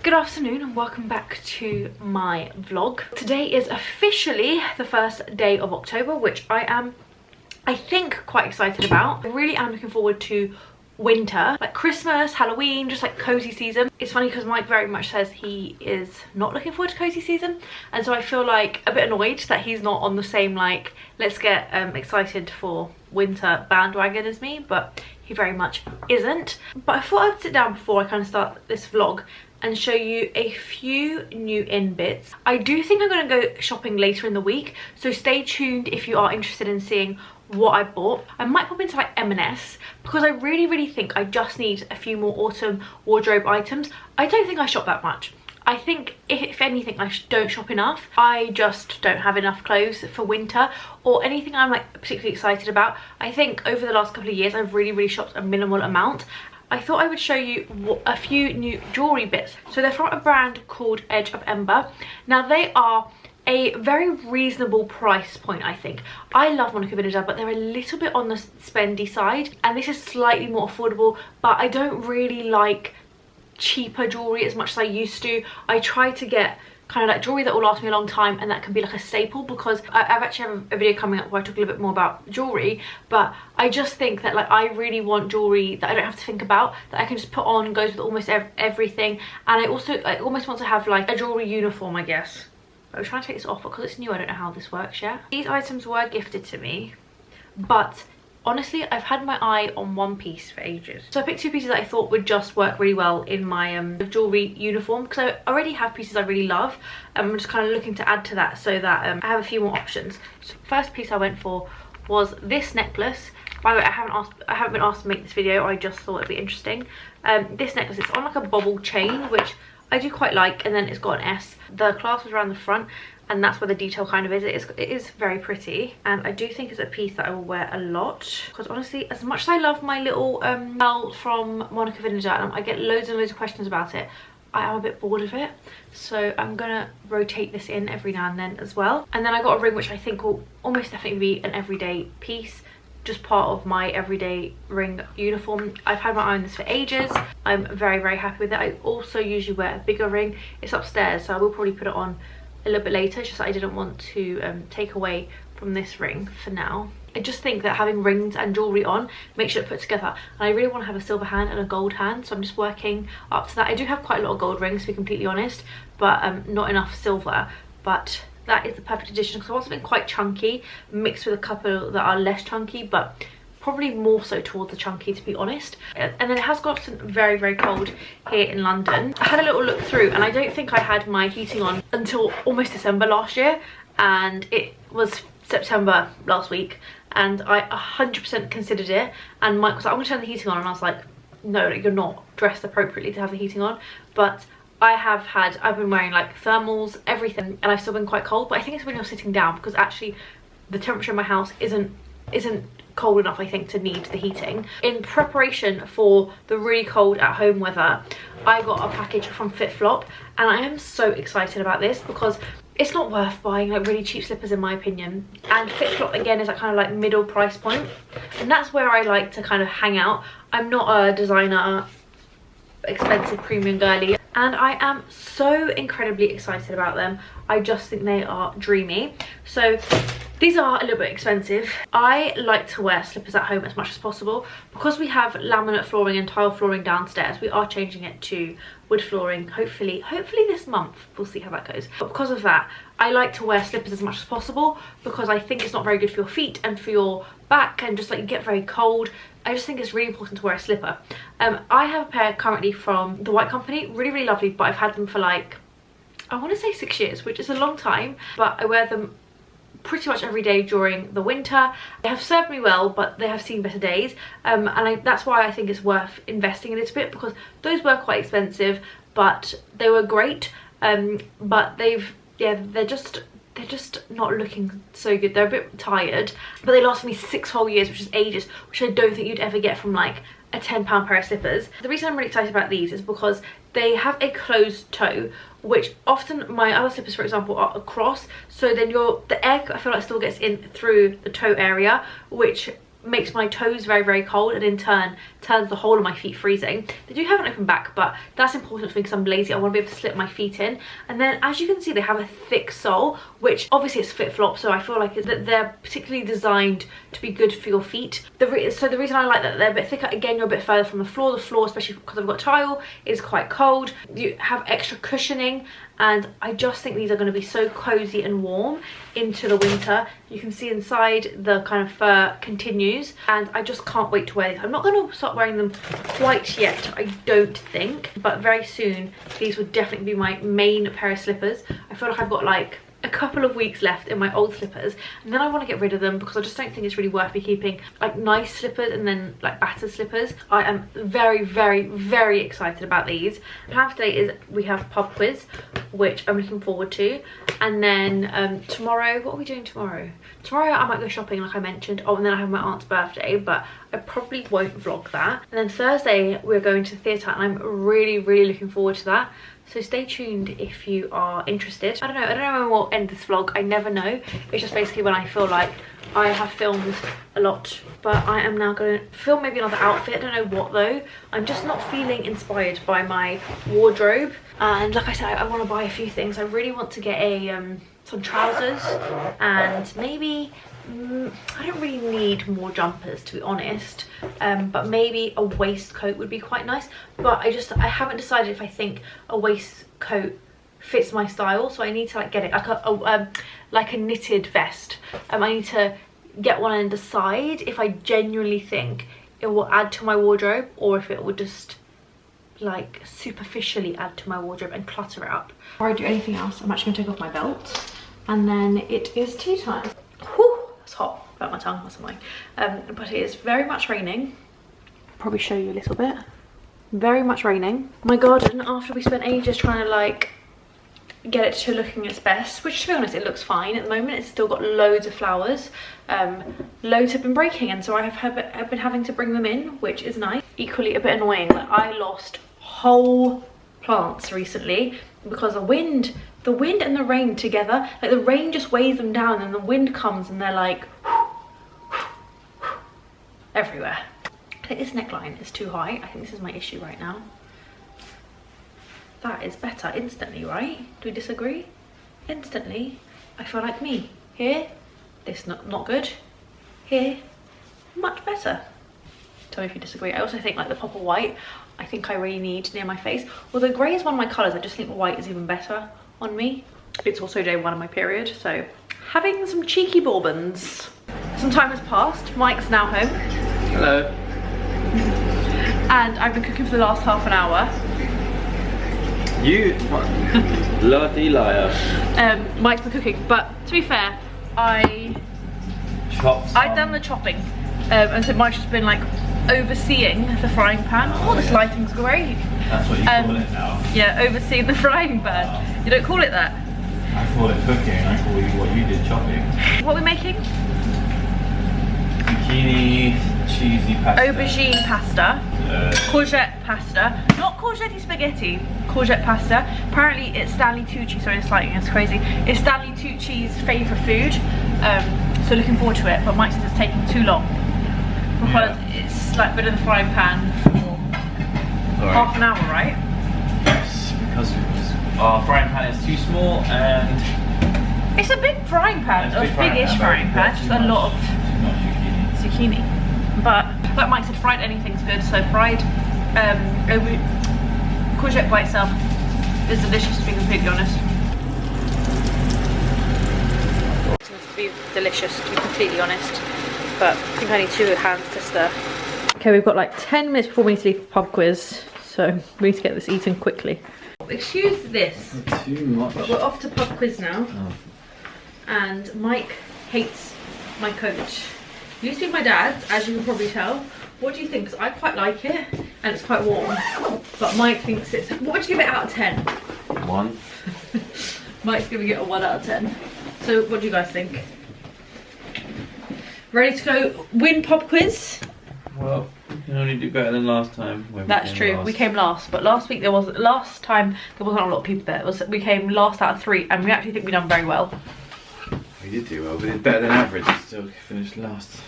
Good afternoon and welcome back to my vlog. Today is officially the first day of October, which I think quite excited about. I really am looking forward to winter, like Christmas, Halloween, just like cozy season. It's funny because Mike very much says he is not looking forward to cozy season, and so I feel like a bit annoyed that he's not on the same like let's get excited for winter bandwagon as me, but he very much isn't. But I thought I'd sit down before I kind of start this vlog and show you a few new in bits. I do think I'm going to go shopping later in the week, so stay tuned if you are interested in seeing what I bought. I might pop into like M&S because I really think I just need a few more autumn wardrobe items. I don't think I shop that much. I think if anything I don't shop enough. I just don't have enough clothes for winter or anything I'm like particularly excited about. I think over the last couple of years I've really shopped a minimal amount. I thought I would show you a few new jewellery bits. So they're from a brand called Edge of Ember. Now they are a very reasonable price point, I think. I love Monica Vinader, but they're a little bit on the spendy side, and this is slightly more affordable, but I don't really like cheaper jewellery as much as I used to. I try to get kind of like jewellery that will last me a long time and that can be like a staple, because I've actually have a video coming up where I talk a little bit more about jewellery, but I just think that like I really want jewellery that I don't have to think about, that I can just put on, goes with almost everything. And I almost want to have like a jewellery uniform, I guess. I was trying to take this off because it's new. I don't know how this works yet. These items were gifted to me, but honestly I've had my eye on one piece for ages. So I picked two pieces that I thought would just work really well in my jewellery uniform, because I already have pieces I really love. I'm just kind of looking to add to that so that I have a few more options. So first piece I went for was this necklace. By the way, I haven't been asked to make this video. I just thought it'd be interesting. This necklace, it's on like a bobble chain, which I do quite like, and then it's got an S. The clasp is around the front, and that's where the detail kind of is. It is very pretty, and I do think it's a piece that I will wear a lot, because honestly, as much as I love my little belt from Monica Vinader, and I get loads and loads of questions about it, I am a bit bored of it, so I'm gonna rotate this in every now and then as well. And then I got a ring which I think will almost definitely be an everyday piece, just part of my everyday ring uniform. I've had my eye on this for ages. I'm very happy with it. I also usually wear a bigger ring. It's upstairs, so I will probably put it on a little bit later. It's just that I didn't want to take away from this ring for now. I just think that having rings and jewellery on makes it put together, and I really want to have a silver hand and a gold hand, so I'm just working up to that. I do have quite a lot of gold rings, to be completely honest, but not enough silver. But that is the perfect addition, because I want something quite chunky mixed with a couple that are less chunky, but probably more so towards the chunky, to be honest. And then it has gotten very cold here in London. I had a little look through, and I don't think I had my heating on until almost December last year, and it was September last week, and I 100% considered it. And Mike was like, I'm gonna turn the heating on, and I was like, no, you're not dressed appropriately to have the heating on. But I've been wearing like thermals, everything, and I've still been quite cold. But I think it's when you're sitting down, because actually the temperature in my house isn't cold enough, I think, to need the heating. In preparation for the really cold at home weather, I got a package from FitFlop, and I am so excited about this because it's not worth buying like really cheap slippers in my opinion, and FitFlop again is that kind of like middle price point, and that's where I like to kind of hang out. I'm not a designer expensive premium girly, and I am so incredibly excited about them. I just think they are dreamy. So these are a little bit expensive. I like to wear slippers at home as much as possible. Because we have laminate flooring and tile flooring downstairs, we are changing it to wood flooring hopefully this month. We'll see how that goes. But because of that, I like to wear slippers as much as possible, because I think it's not very good for your feet and for your back, and just like you get very cold. I just think it's really important to wear a slipper. I have a pair currently from the White Company, really lovely, but I've had them for like, I want to say 6 years, which is a long time, but I wear them pretty much every day during the winter. They have served me well, but they have seen better days, and that's why I think it's worth investing a little bit, because those were quite expensive, but they were great. But they're just not looking so good. They're a bit tired, but they lasted me 6 whole years, which is ages, which I don't think you'd ever get from like a £10 pair of slippers. The reason I'm really excited about these is because they have a closed toe, which often my other slippers, for example, are across, so then the air, I feel like, still gets in through the toe area, which makes my toes very, very cold, and in turn turns the whole of my feet freezing. They do have an open back, but that's important for me because I'm lazy. I want to be able to slip my feet in. And then as you can see, they have a thick sole, which obviously it's flip-flop, so I feel like they're particularly designed to be good for your feet. So the reason I like that they're a bit thicker, again, you're a bit further from the floor, especially because I've got tile, is quite cold. You have extra cushioning, and I just think these are going to be so cozy and warm into the winter. You can see inside the kind of fur continues, and I just can't wait to wear these. I'm not going to start wearing them quite yet, I don't think, but very soon these would definitely be my main pair of slippers. I feel like I've got like a couple of weeks left in my old slippers, and then I want to get rid of them because I just don't think it's really worth me keeping like nice slippers and then like battered slippers. I am very, very, very excited about these. The plan for today is we have pub quiz, which I'm looking forward to, and then tomorrow, what are we doing tomorrow? Tomorrow I might go shopping like I mentioned. Oh, and then I have my aunt's birthday, but I probably won't vlog that. And then Thursday we're going to the theatre, and I'm really, really looking forward to that. So stay tuned if you are interested. I don't know when we'll end this vlog. I never know. It's just basically when I feel like I have filmed a lot. But I am now going to film maybe another outfit. I don't know what though. I'm just not feeling inspired by my wardrobe. And like I said, I want to buy a few things. I really want to get some trousers, and maybe I don't really need more jumpers, to be honest, but maybe a waistcoat would be quite nice. But I haven't decided if I think a waistcoat fits my style, so I need to like get it like a knitted vest. I need to get one and decide if I genuinely think it will add to my wardrobe, or if it will just like superficially add to my wardrobe and clutter it up. Before I do anything else, I'm actually gonna take off my belt, and then it is tea time. Whew, it's hot. About my tongue, that's annoying. But it is very much raining. Probably show you a little bit. Very much raining. My garden, after we spent ages trying to like get it to looking its best, which to be honest it looks fine at the moment, it's still got loads of flowers. Loads have been breaking, and so I've been having to bring them in, which is nice. Equally a bit annoying that I lost whole plants recently because the wind and the rain together, like the rain just weighs them down, and the wind comes and they're like everywhere. I think this neckline is too high. I think this is my issue right now. That is better instantly, right? Do we disagree? Instantly, I feel like me. Here, this not good. Here, much better. Tell me if you disagree. I also think like the pop of white, I think I really need near my face. Although grey is one of my colours, I just think white is even better on me. It's also day 1 of my period, so having some cheeky bourbons. Some time has passed. Mike's now home. Hello. And I've been cooking for the last half an hour. You bloody liar. Mike's been cooking, but to be fair, I'd done the chopping, and so Mike's just been like overseeing the frying pan. Oh, this lighting's great. That's what you call it now. Yeah, overseeing the frying pan. You don't call it that? I call it cooking. I call you what you did chopping. What are we making? Zucchini, cheesy pasta. Aubergine pasta. Courgette pasta. Not courgette spaghetti. Courgette pasta. Apparently it's Stanley Tucci. Sorry, this lighting is crazy. It's Stanley Tucci's favourite food. So looking forward to it. But Mike says it's taking too long because it's like been in the frying pan for half an hour, right? Yes, because our frying pan is too small, and it's a big frying pan. It's a big-ish frying pan. Just a lot of zucchini. But like Mike said, fried anything's good. So fried courgette by itself is delicious, to be completely honest. It seems to be delicious, to be completely honest. But I think I need 2 hands to stir. Okay, we've got like 10 minutes before we need to leave for pub quiz, so we need to get this eaten quickly. Excuse this. too much. But we're off to pub quiz now. Oh. And Mike hates my coat. It used to be my dad's, as you can probably tell. What do you think? Because I quite like it, and it's quite warm. But Mike thinks it's... What would you give it out of 10? 1. Mike's giving it a 1 out of 10. So what do you guys think? Ready to go win pub quiz? Well, you can only do better than last time. That's true. We came last, but last time there wasn't a lot of people there. We came last out of 3, and we actually think we done very well. We did do well, but it's better than average. Still finished last.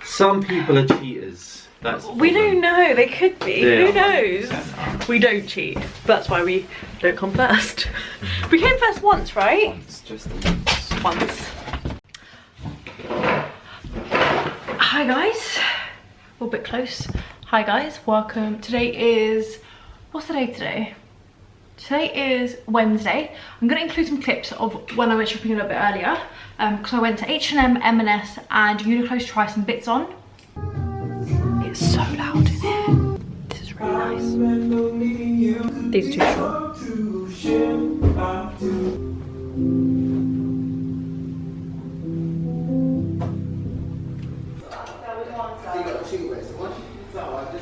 Some people are cheaters. That's we don't know, they could be. Who knows? We don't cheat. That's why we don't come first. We came first once, right? Once, just once. Hi guys. We're a bit close. Hi guys, welcome. Today is, what's the day today? Today is Wednesday. I'm going to include some clips of when I went shopping a little bit earlier because I went to H&M, M&S and Uniqlo to try some bits on. It's so loud in here. This is really nice. These are too short.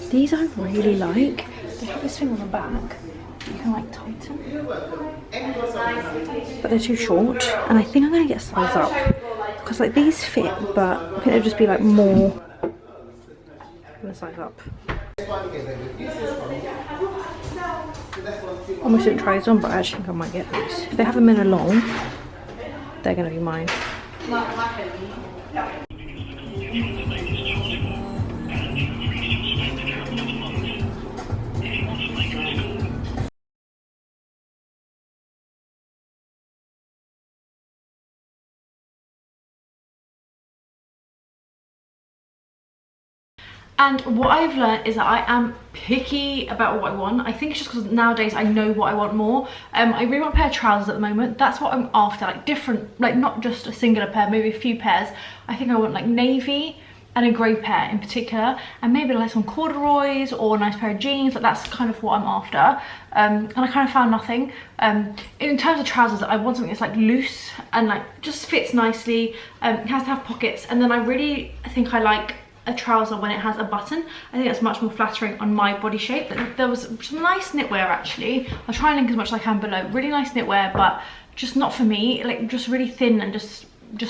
These I really like. They have this thing on the back. You can like tighten, but they're too short, and I think I'm gonna get a size up because like these fit, but I think they'll just be like more. I'm gonna size up. Almost didn't try these on, but I actually think I might get these. If they have them in a long, they're gonna be mine. And what I've learned is that I am picky about what I want. I think it's just because nowadays I know what I want more. I really want a pair of trousers at the moment. That's what I'm after, like different, like not just a singular pair, maybe a few pairs. I think I want like navy and a grey pair in particular, and maybe like some corduroys or a nice pair of jeans. Like that's kind of what I'm after. And I kind of found nothing. In terms of trousers, I want something that's like loose and like just fits nicely. It has to have pockets, and then I really think I like a trouser when it has a button. I think that's much more flattering on my body shape. There was some nice knitwear actually. I'll try and link as much as I can below. Really nice knitwear, but just not for me. Like just really thin and just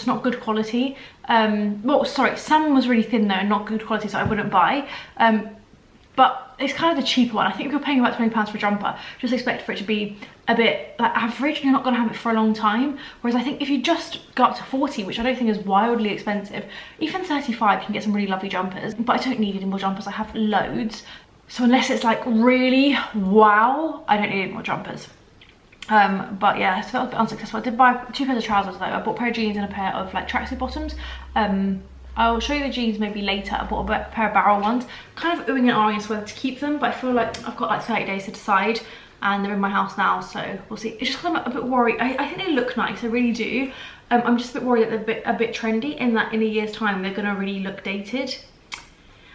not good quality. Well, sorry, some was really thin though and not good quality, so I wouldn't buy. But it's kind of the cheaper one. I think if you're paying about £20 for a jumper, just expect for it to be a bit like average. You're not going to have it for a long time. Whereas I think if you just go up to 40, which I don't think is wildly expensive, even 35 you can get some really lovely jumpers. But I don't need any more jumpers. I have loads. So unless it's like really wow, I don't need any more jumpers. But yeah, so that was a bit unsuccessful. I did buy 2 pairs of trousers though. I bought a pair of jeans and a pair of like tracksuit bottoms. I'll show you the jeans maybe later. I bought a pair of barrel ones. Kind of oohing and ahhing as whether to keep them, but I feel like I've got like 30 days to decide, and they're in my house now, so we'll see. It's just because I'm a bit worried. I think they look nice, I really do. I'm just a bit worried that they're a bit trendy, in that in a year's time they're gonna really look dated.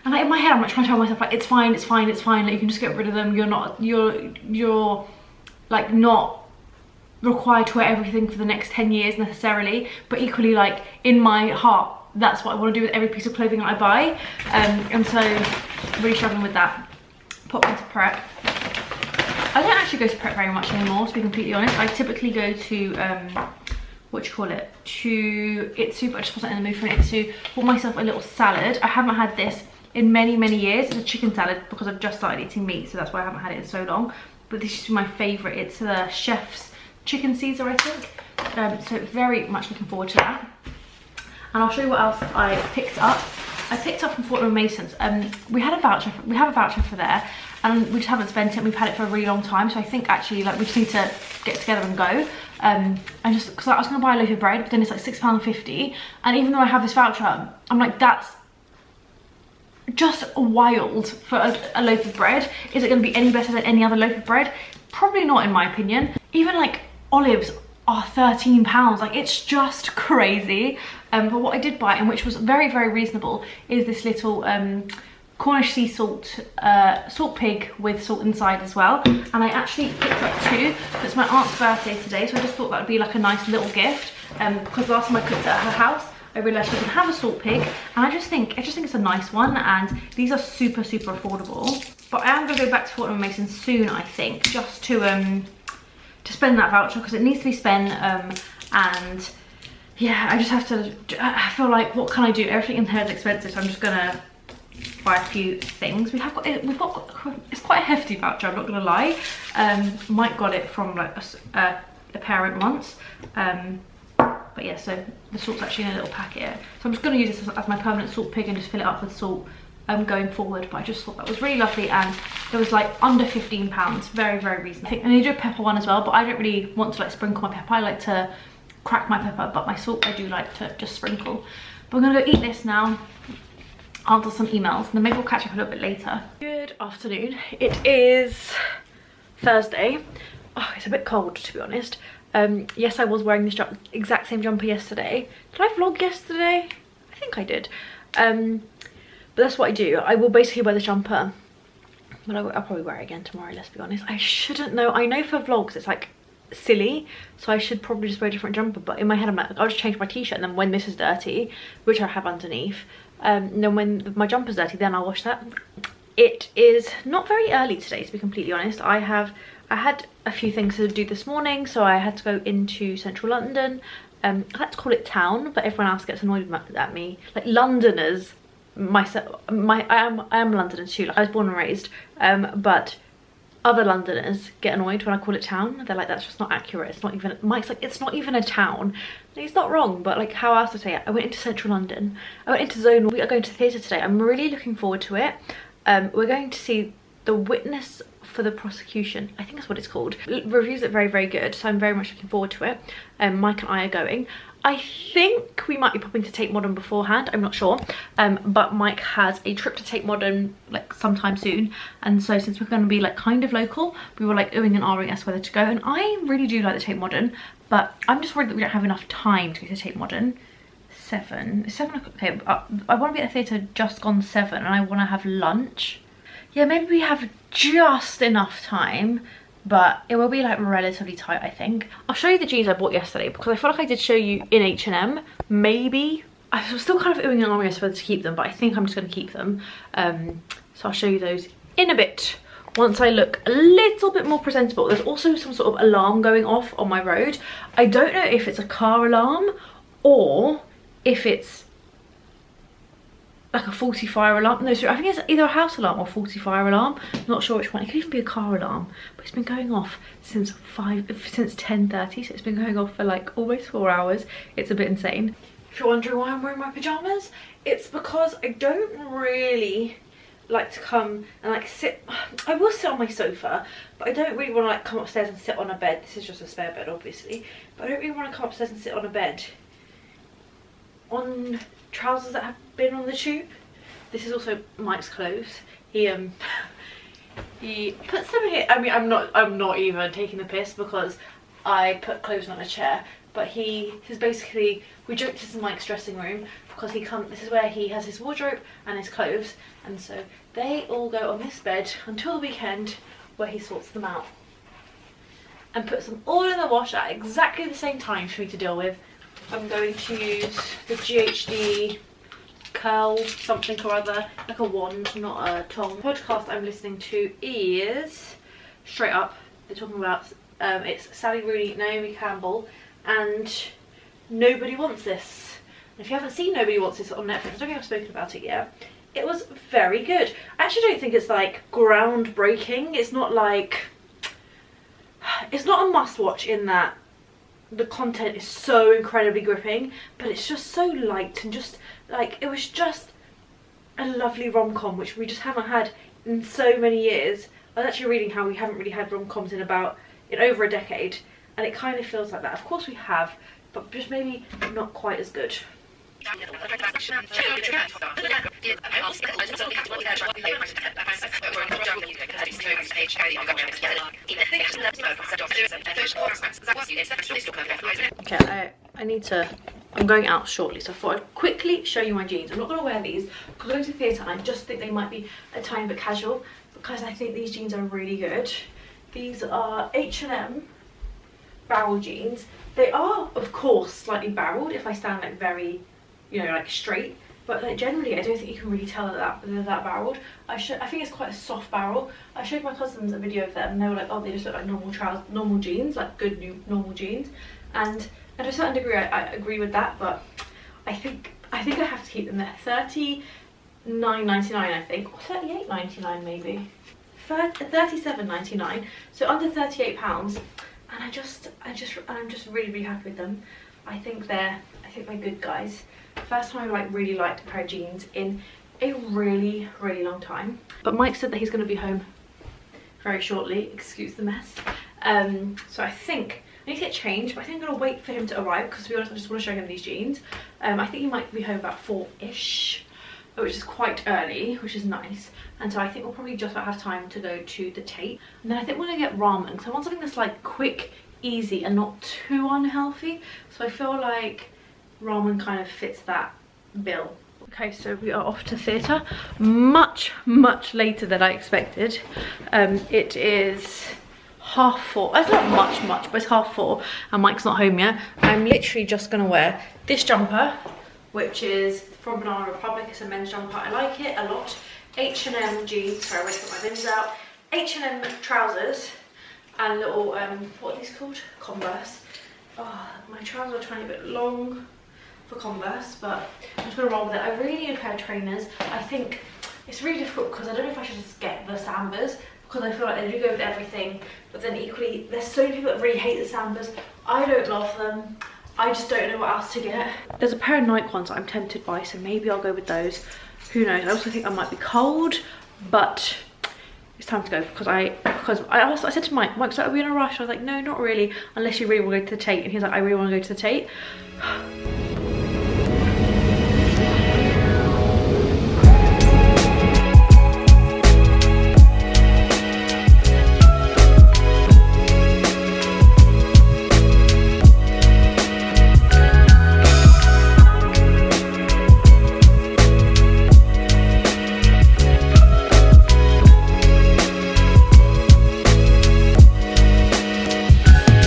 And like in my head I'm like trying to tell myself like it's fine, it's fine, it's fine, like you can just get rid of them. You're like not required to wear everything for the next 10 years necessarily, but equally like in my heart that's what I want to do with every piece of clothing that I buy. And so really struggling with that. Pop into prep. I don't actually go to prep very much anymore, to be completely honest. I typically go to what do you call it, to Itsu, but I just wasn't in the mood for an Itsu. Bought myself a little salad. I haven't had this in many years. It's a chicken salad because I've just started eating meat, so that's why I haven't had it in so long. But this is my favourite. It's the chef's chicken Caesar, I think. So very much looking forward to that. And I'll show you what else I picked up. I picked up from Fortnum & Mason's. We have a voucher for there, and we just haven't spent it. And we've had it for a really long time, so I think actually like we just need to get together and go. And just because I was going to buy a loaf of bread, but then it's like £6.50, and even though I have this voucher, I'm like, that's just wild for a loaf of bread. Is it going to be any better than any other loaf of bread? Probably not, in my opinion. Even like olives are £13, like it's just crazy. But what I did buy, and which was very reasonable, is this little Cornish sea salt salt pig with salt inside as well. And I actually picked up 2. It's my aunt's birthday today, so I just thought that would be like a nice little gift, because last time I cooked at her house I realised she can have a salt pig, and I just think it's a nice one, and these are super affordable. But I am going to go back to Fortnum & Mason soon, I think, just to spend that voucher, because it needs to be spent. And yeah, I just have to, I feel like, what can I do? Everything in here is expensive, so I'm just gonna buy a few things. We've got it's quite a hefty voucher, I'm not gonna lie. Mike got it from like a parent once. But yeah, so the salt's actually in a little packet. So I'm just going to use this as my permanent salt pig and just fill it up with salt going forward. But I just thought that was really lovely, and it was like under £15, very, very reasonable. I think I need to do a pepper one as well, but I don't really want to like sprinkle my pepper. I like to crack my pepper, but my salt I do like to just sprinkle. But I'm gonna go eat this now, answer some emails, and then maybe we'll catch up a little bit later. Good afternoon. It is Thursday. Oh, it's a bit cold, to be honest. Yes, I was wearing this exact same jumper yesterday. Did I vlog yesterday? I think I did. But that's what I do. I will basically wear the jumper, but I'll probably wear it again tomorrow, let's be honest. I shouldn't know. I know for vlogs it's like silly, so I should probably just wear a different jumper, but in my head I'm like, I'll just change my t-shirt, and then when this is dirty, which I have underneath, then when my jumper's dirty, then I'll wash that. It is not very early today, to be completely honest. I had a few things to do this morning, so I had to go into central London. I like to call it town, but everyone else gets annoyed at me. Like Londoners, I am London too. Like, I was born and raised, but other Londoners get annoyed when I call it town. They're like, that's just not accurate. It's not even. Mike's like, it's not even a town. And he's not wrong, but like, how else to say it? I went into central London. I went into Zone. We are going to the theatre today. I'm really looking forward to it. We're going to see The Witness for the Prosecution. I think that's what it's called. Reviews it very, very good, so I'm very much looking forward to it. Mike and I are going. I think we might be popping to Tate Modern beforehand, I'm not sure, but Mike has a trip to Tate Modern like sometime soon, and so since we're going to be like kind of local, we were like oohing and ahhing as whether to go. And I really do like the Tate Modern, but I'm just worried that we don't have enough time to go to Tate Modern. 7 o'clock. Okay, I want to be at the theatre just gone 7, and I want to have lunch. Yeah, maybe we have just enough time, but it will be like relatively tight, I think. I'll show you the jeans I bought yesterday, because I feel like I did show you in H&M. Maybe I was still kind of oohing and ahhing as whether to keep them, but I think I'm just going to keep them. So I'll show you those in a bit once I look a little bit more presentable. There's also some sort of alarm going off on my road. I don't know if it's a car alarm or if it's like a faulty fire alarm. No, sorry, I think it's either a house alarm or faulty fire alarm. I'm not sure which one. It could even be a car alarm, but it's been going off since 10:30, so it's been going off for like almost 4 hours. It's a bit insane. If you're wondering why I'm wearing my pajamas, it's because I don't really like to come and like sit. I will sit on my sofa, but I don't really want to like come upstairs and sit on a bed. This is just a spare bed, obviously, but I don't really want to come upstairs and sit on a bed on trousers that have been on the tube. This is also Mike's clothes. He puts them here. I mean, I'm not even taking the piss, because I put clothes on a chair, but he's basically, we joked this is Mike's dressing room, because this is where he has his wardrobe and his clothes, and so they all go on this bed until the weekend, where he sorts them out and puts them all in the wash at exactly the same time for me to deal with. I'm going to use the GHD curl something or other, like a wand, not a tong. The podcast I'm listening to is Straight Up. They're talking about it's Sally Rooney, Naomi Campbell, and Nobody Wants This. And if you haven't seen Nobody Wants This on Netflix, I don't think I've spoken about it yet. It was very good. I actually don't think it's like groundbreaking. It's not like, it's not a must watch in that the content is so incredibly gripping, but it's just so light, and just like, it was just a lovely rom-com, which we just haven't had in so many years. I was actually reading how we haven't really had rom-coms in over a decade, and it kind of feels like that. Of course we have, but just maybe not quite as good. Okay, I'm going out shortly, so I thought I'd quickly show you my jeans. I'm not going to wear these because I'm going to the theatre, and I just think they might be a tiny bit casual, because I think these jeans are really good. These are H&M barrel jeans. They are, of course, slightly barreled if I stand like very, you know, like straight, but like generally I don't think you can really tell that they're that barreled. I think it's quite a soft barrel. I showed my cousins a video of them, and they were like, oh, they just look like normal jeans, like good new normal jeans. And to a certain degree I agree with that, but I think I have to keep them there. $39.99 I think, or $38.99 maybe. $37.99, so under £38, and I'm just really happy with them. I think they're good, guys. First time I like really liked a pair of jeans in a really long time. But Mike said that he's going to be home very shortly. Excuse the mess. So I think I need to get changed, but I think I'm going to wait for him to arrive because, to be honest, I just want to show him these jeans. I think he might be home about 4-ish, which is quite early, which is nice. And so I think we'll probably just about have time to go to the Tate. And then I think we're going to get ramen because I want something that's like quick, easy, and not too unhealthy. So I feel like ramen kind of fits that bill. Okay, so we are off to theatre. Much later than I expected. It is 4:30. It's not much, but it's 4:30 and Mike's not home yet. I'm literally just gonna wear this jumper, which is from Banana Republic. It's a men's jumper. I like it a lot. H&M jeans. Sorry, I wait to put my bins out. H&M trousers and little what are these called? Converse. Oh, my trousers are a tiny bit long for Converse, but I'm just gonna roll with it. I really need a pair of trainers. I think it's really difficult because I don't know if I should just get the Sambas, because I feel like they do go with everything, but then equally there's so many people that really hate the Sambas. I don't love them. I just don't know what else to get. There's a pair of Nike ones that I'm tempted by, so maybe I'll go with those. Who knows? I also think I might be cold, but it's time to go because I said to Mike's like, are we in a rush? I was like, no, not really, unless you really want to go to the Tate. And he's like, I really want to go to the Tate.